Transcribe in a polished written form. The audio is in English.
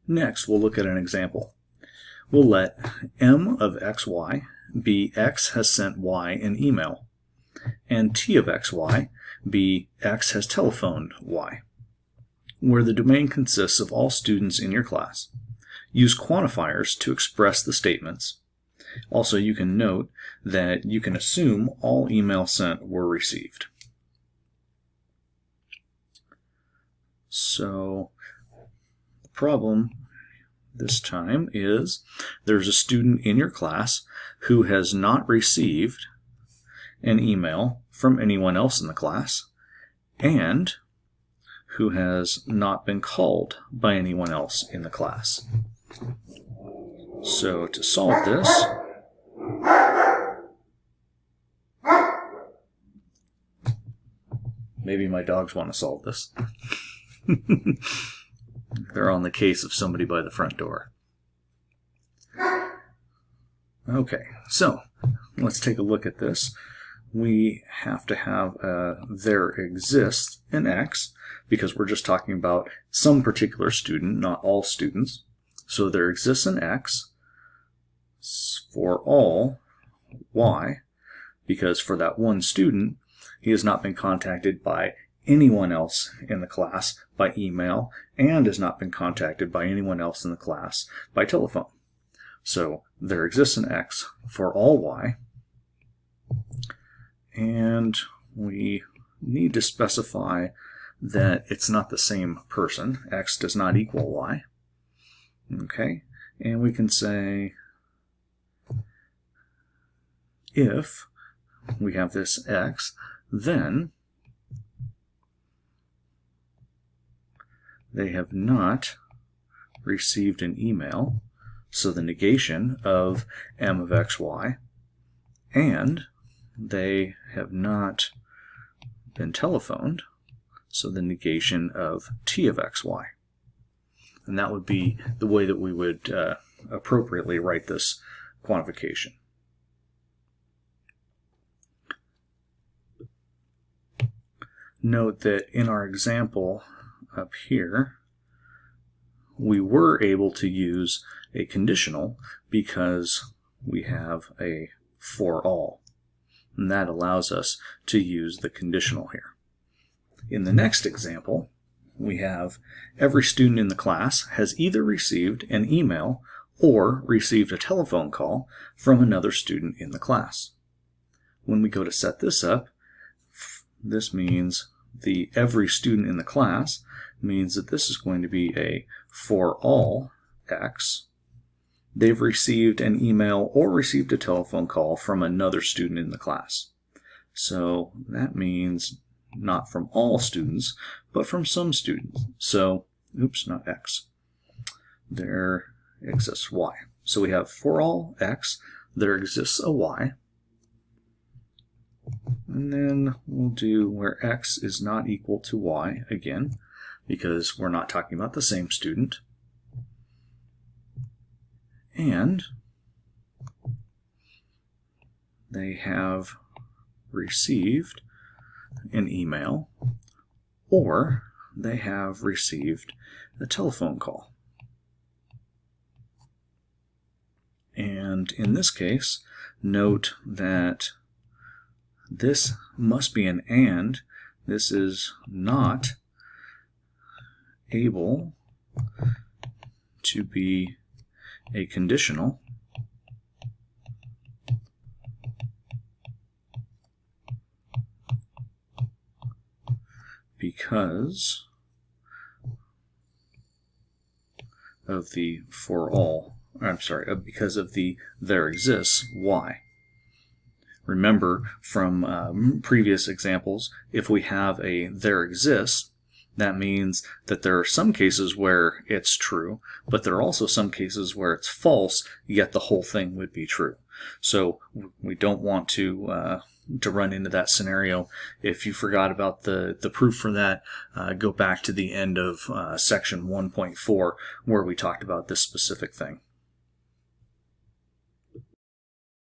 Next, we'll look at an example. We'll let m of xy be x has sent y an email, and t of xy be x has telephoned y, where the domain consists of all students in your class. Use quantifiers to express the statements. Also, you can note that you can assume all emails sent were received. So, the problem this time is there's a student in your class who has not received an email from anyone else in the class and who has not been called by anyone else in the class. So to solve this, maybe my dogs want to solve this. They're on the case of somebody by the front door. Okay, so let's take a look at this. We have to have there exists an x, because we're just talking about some particular student, not all students. So there exists an x for all y, because for that one student, he has not been contacted by anyone else in the class by email and has not been contacted by anyone else in the class by telephone. So there exists an x for all y, and we need to specify that it's not the same person. X does not equal y. Okay, and we can say if we have this x, then they have not received an email, so the negation of m of xy, and they have not been telephoned, so the negation of t of xy. And that would be the way that we would appropriately write this quantification. Note that in our example up here, we were able to use a conditional because we have a for all. And that allows us to use the conditional here. In the next example, we have every student in the class has either received an email or received a telephone call from another student in the class. When we go to set this up, this means the every student in the class means that this is going to be a for all x. They've received an email or received a telephone call from another student in the class. So that means not from all students, but from some students. So, oops, not x. There exists y. So we have for all x, there exists a y. And then we'll do where x is not equal to y again, because we're not talking about the same student. And they have received an email or they have received a telephone call. And in this case, note that this must be an and. This is not able to be a conditional because of the for all, because of the there exists y. Remember from previous examples, if we have a there exists, that means that there are some cases where it's true, but there are also some cases where it's false, yet the whole thing would be true. So we don't want to run into that scenario. If you forgot about the proof for that, go back to the end of section 1.4 where we talked about this specific thing.